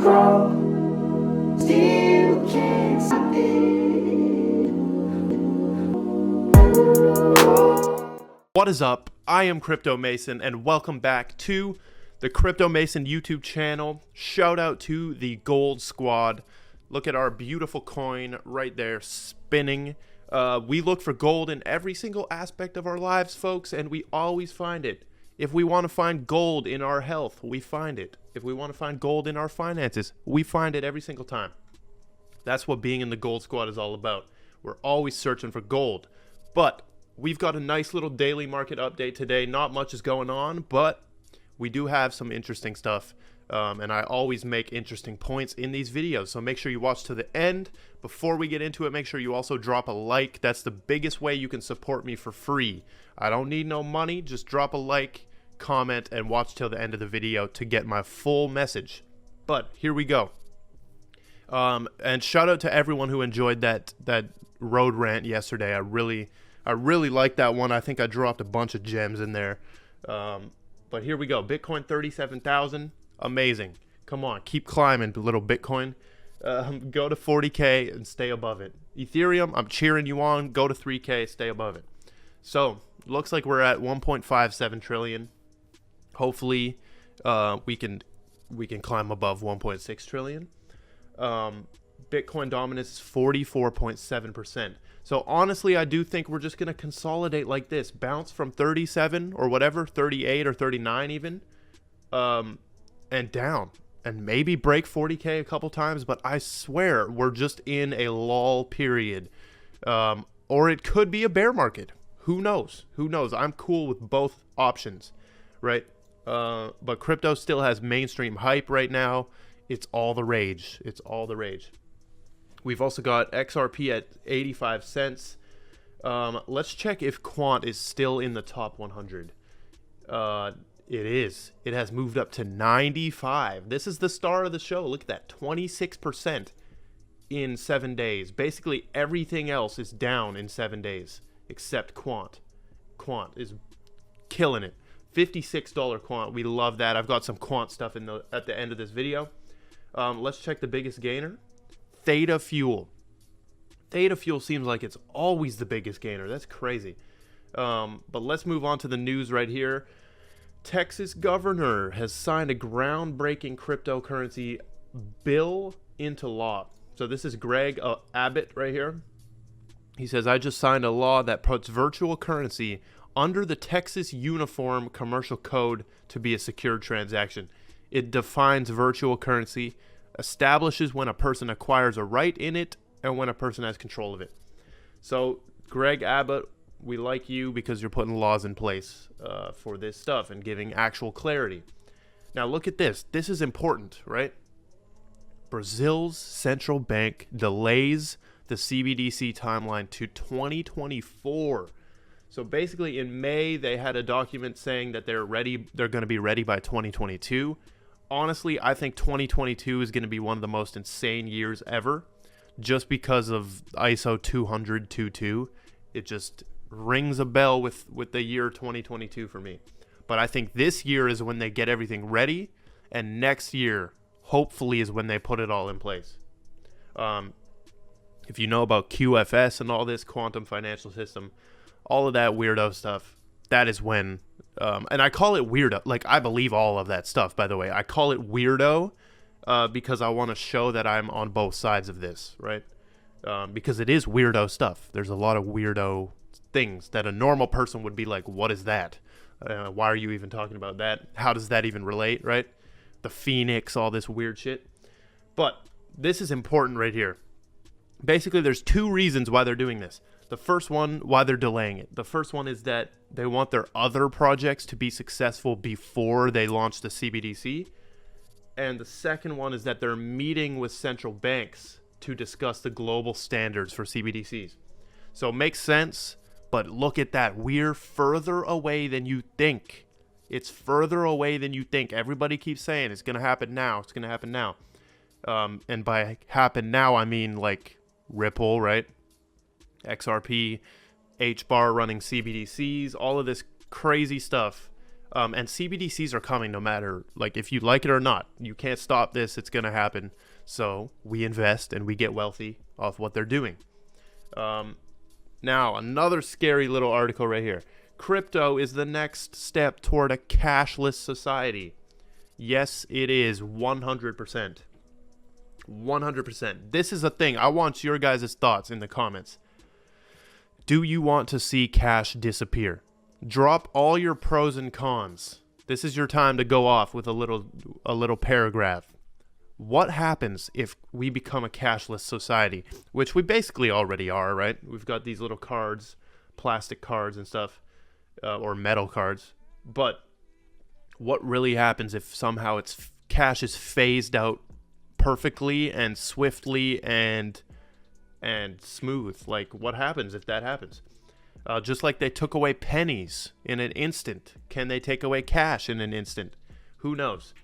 grow, still can't stop it. What is up? I am Crypto Mason, and welcome back to the Crypto Mason YouTube channel. Shout out to the Gold Squad. Look at our beautiful coin right there spinning. We look for gold in every single aspect of our lives, folks, and we always find it. If we want to find gold in our health, we find it. If we want to find gold in our finances, we find it every single time. That's what being in the Gold Squad is all about. We're always searching for gold. But we've got a nice little daily market update today. Not much is going on, but we do have some interesting stuff. And I always make interesting points in these videos. So make sure you watch to the end. Before we get into it, make sure you also drop a like. That's the biggest way you can support me for free. I don't need no money. Just drop a like, comment, and watch till the end of the video to get my full message. But here we go. And shout out to everyone who enjoyed that road rant yesterday. I really liked that one. I think I dropped a bunch of gems in there. But here we go. Bitcoin 37,000. Amazing. Come on, keep climbing, little Bitcoin. Go to 40K and stay above it. Ethereum, I'm cheering you on. Go to 3K, stay above it. So looks like we're at 1.57 trillion. Hopefully, we can climb above 1.6 trillion. Bitcoin dominance is 44.7%. So honestly, I do think we're just going to consolidate like this. Bounce from 37 or whatever, 38 or 39 even, and down. And maybe break 40K a couple times, but I swear we're just in a lull period. Or it could be a bear market. Who knows? Who knows? I'm cool with both options, right? But crypto still has mainstream hype right now. It's all the rage. It's all the rage. We've also got XRP at 85 cents. Let's check if Quant is still in the top 100. It is. It has moved up to 95. This is the star of the show. Look at that. 26% in 7 days. Basically, everything else is down in 7 days except Quant. Quant is killing it. $56 Quant. We love that. I've got some Quant stuff at the end of this video. Let's check the biggest gainer. Theta Fuel. Theta Fuel seems like it's always the biggest gainer. That's crazy. But let's move on to the news right here. Texas governor has signed a groundbreaking cryptocurrency bill into law. So this is Greg Abbott right here. He says, I just signed a law that puts virtual currency under the Texas Uniform Commercial Code to be a secured transaction. It defines virtual currency, establishes when a person acquires a right in it, and when a person has control of it. So Greg Abbott, we like you because you're putting laws in place for this stuff and giving actual clarity. Now look at this. This is important, right? Brazil's central bank delays the CBDC timeline to 2024. So basically in May, they had a document saying that they're ready. They're going to be ready by 2022. Honestly, I think 2022 is going to be one of the most insane years ever just because of ISO 200.22. It just rings a bell with the year 2022 for me. But I think this year is when they get everything ready, and next year hopefully is when they put it all in place. If you know about QFS and all this quantum financial system, all of that weirdo stuff, that is when and I call it weirdo. Like, I believe all of that stuff, by the way. I call it weirdo because I want to show that I'm on both sides of this, right? Because it is weirdo stuff. There's a lot of weirdo things that a normal person would be like, what is that? Why are you even talking about that? How does that even relate, right? The Phoenix, all this weird shit. But this is important right here. Basically, there's two reasons why they're doing this. The first one, why they're delaying it. The first one is that they want their other projects to be successful before they launch the CBDC. And the second one is that they're meeting with central banks to discuss the global standards for CBDCs. So it makes sense. But look at that. We're further away than you think. It's further away than you think. Everybody keeps saying it's going to happen now. It's going to happen now. And by happen now, I mean like Ripple, right? XRP, Hbar running CBDCs, all of this crazy stuff. And CBDCs are coming no matter, like, if you like it or not. You can't stop this. It's going to happen. So we invest and we get wealthy off what they're doing. Now, another scary little article right here. Crypto is the next step toward a cashless society. Yes, it is 100%. 100%. This is a thing. I want your guys' thoughts in the comments. Do you want to see cash disappear? Drop all your pros and cons. This is your time to go off with a little paragraph. What happens if we become a cashless society? Which we basically already are, right? We've got these little cards, plastic cards and stuff, or metal cards. But what really happens if somehow cash is phased out perfectly and swiftly and smooth? Like, what happens if that happens? Just like they took away pennies in an instant, can they take away cash in an instant? Who knows?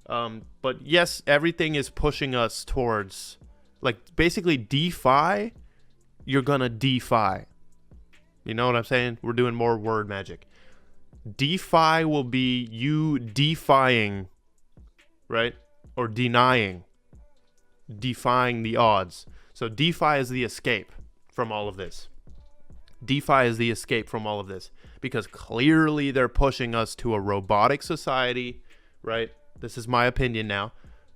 But yes, everything is pushing us towards, like, basically DeFi. You're gonna DeFi. You know what I'm saying? We're doing more word magic. DeFi will be you defying, right? Or defying the odds. So DeFi is the escape from all of this. DeFi is the escape from all of this, because clearly they're pushing us to a robotic society, right? This is my opinion now.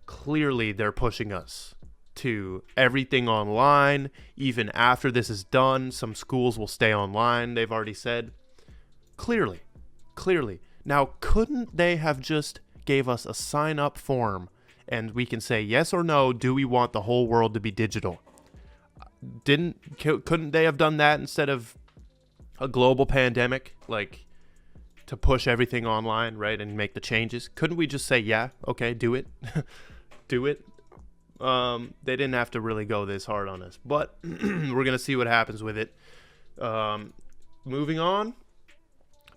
Clearly they're pushing us to everything online. Even after this is done, some schools will stay online, they've already said. Clearly. Now, couldn't they have just gave us a sign-up form and we can say yes or no, do we want the whole world to be digital? Couldn't they have done that instead of a global pandemic, like, to push everything online, right, and make the changes? Couldn't we just say, yeah, okay, do it? Do it? They didn't have to really go this hard on us, but we're gonna see what happens with it. Moving on.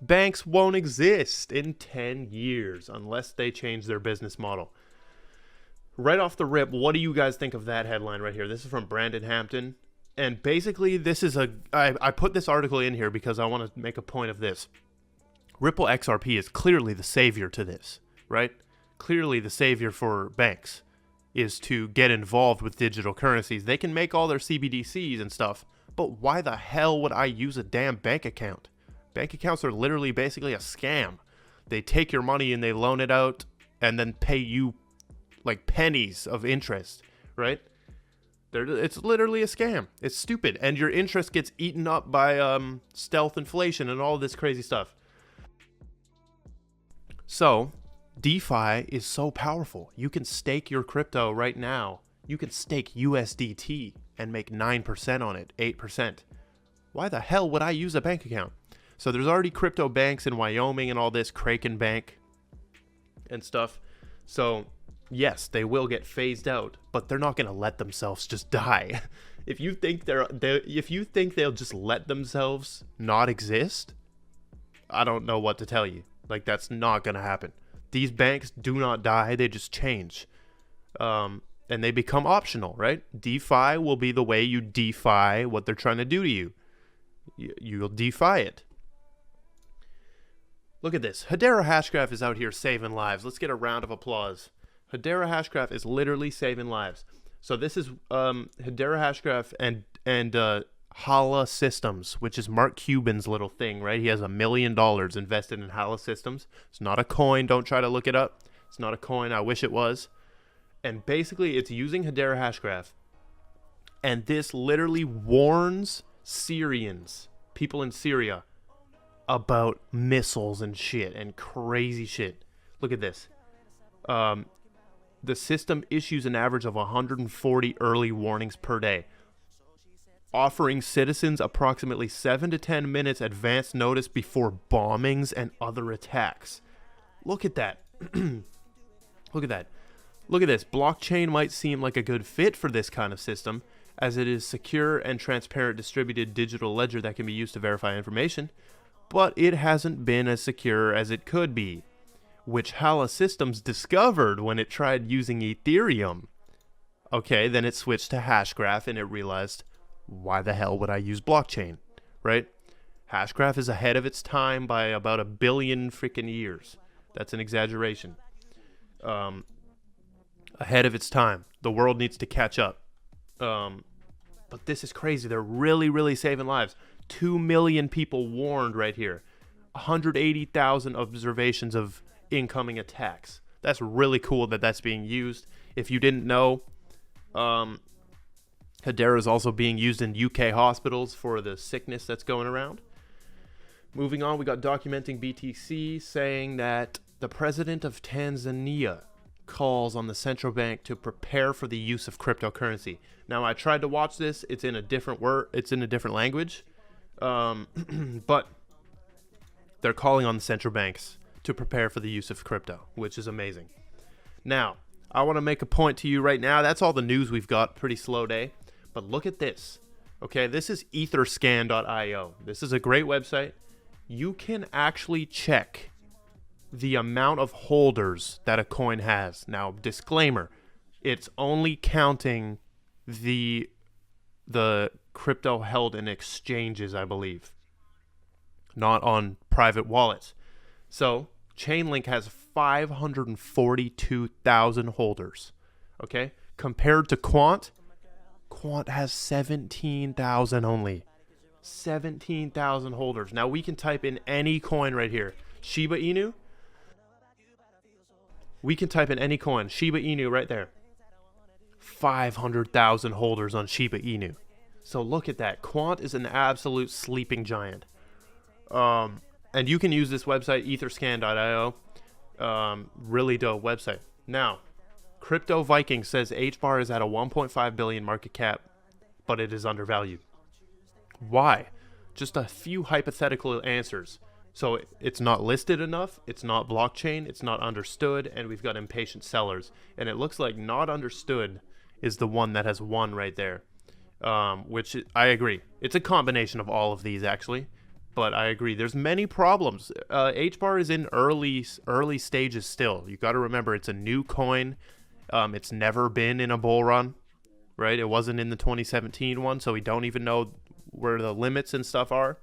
Banks won't exist in 10 years unless they change their business model. Right off the rip, what do you guys think of that headline right here? This is from Brandon Hampton. And basically, this is I put this article in here because I want to make a point of this. Ripple XRP is clearly the savior to this, right? Clearly the savior for banks is to get involved with digital currencies. They can make all their CBDCs and stuff, but why the hell would I use a damn bank account? Bank accounts are literally basically a scam. They take your money and they loan it out and then pay you like pennies of interest, right? It's literally a scam. It's stupid. And your interest gets eaten up by stealth inflation and all this crazy stuff. So, DeFi is so powerful. You can stake your crypto right now. You can stake USDT and make 9% on it, 8%. Why the hell would I use a bank account? So there's already crypto banks in Wyoming and all this, Kraken Bank and stuff. So yes, they will get phased out, but they're not going to let themselves just die. If you think they'll just let themselves not exist, I don't know what to tell you. Like, that's not going to happen. These banks do not die, they just change. And they become optional, right? DeFi will be the way you defy what they're trying to do to you. You'll defy it. Look at this. Hedera Hashgraph is out here saving lives. Let's get a round of applause. Hedera Hashgraph is literally saving lives. So this is Hedera Hashgraph and Hala Systems, which is Mark Cuban's little thing, right? He has $1 million invested in Hala Systems. It's not a coin. Don't try to look it up. It's not a coin. I wish it was. And basically, it's using Hedera Hashgraph. And this literally warns Syrians, people in Syria, about missiles and shit and crazy shit. Look at this. The system issues an average of 140 early warnings per day, offering citizens approximately 7 to 10 minutes advance notice before bombings and other attacks. Look at that. Look at that. Look at this. Blockchain might seem like a good fit for this kind of system, as it is secure and transparent distributed digital ledger that can be used to verify information, but it hasn't been as secure as it could be, which Hala Systems discovered when it tried using Ethereum. Okay, then it switched to Hashgraph and it realized, why the hell would I use blockchain, right? Hashgraph is ahead of its time by about 1 billion freaking years. That's an exaggeration. Ahead of its time. The world needs to catch up. But this is crazy. They're really, really saving lives. 2 million people warned right here. 180,000 observations of incoming attacks. That's really cool that that's being used. If you didn't know, Hbar is also being used in UK hospitals for the sickness that's going around. Moving on, we got documenting BTC saying that the president of Tanzania calls on the central bank to prepare for the use of cryptocurrency. Now, I tried to watch this. It's in a different language, but they're calling on the central banks to prepare for the use of crypto, which is amazing. Now, I want to make a point to you right now. That's all the news we've got. Pretty slow day, but look at this. Okay, this is Etherscan.io. This is a great website. You can actually check the amount of holders that a coin has. Now, disclaimer, it's only counting the crypto held in exchanges, I believe, not on private wallets. So, Chainlink has 542,000 holders. Okay? Compared to Quant has 17,000 only. 17,000 holders. Now, we can type in any coin right here. Shiba Inu. We can type in any coin. Shiba Inu right there. 500,000 holders on Shiba Inu. So look at that. Quant is an absolute sleeping giant. And you can use this website, Etherscan.io. Really dope website. Now, Crypto Viking says Hbar is at a 1.5 billion market cap, but it is undervalued. Why? Just a few hypothetical answers. So it's not listed enough, it's not blockchain, it's not understood, and we've got impatient sellers. And it looks like not understood is the one that has won right there, which I agree. It's a combination of all of these, actually, but I agree. There's many problems. Hbar is in early stages still. You got to remember, it's a new coin. It's never been in a bull run, right? It wasn't in the 2017 one, so we don't even know where the limits and stuff are.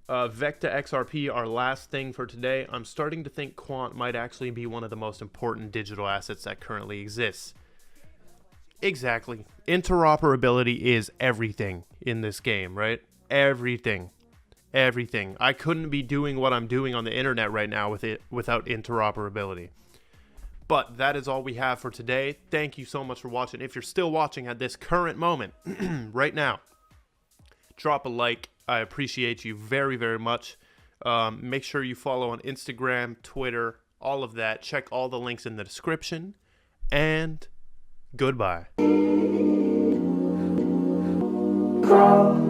Vecta XRP, our last thing for today. I'm starting to think Quant might actually be one of the most important digital assets that currently exists. Exactly. Interoperability is everything in this game, right? Everything. I couldn't be doing what I'm doing on the internet right now without interoperability. But that is all we have for today. Thank you so much for watching. If you're still watching at this current moment, right now, drop a like. I appreciate you very, very much. Make sure you follow on Instagram, Twitter, all of that. Check all the links in the description. And goodbye. Crawl.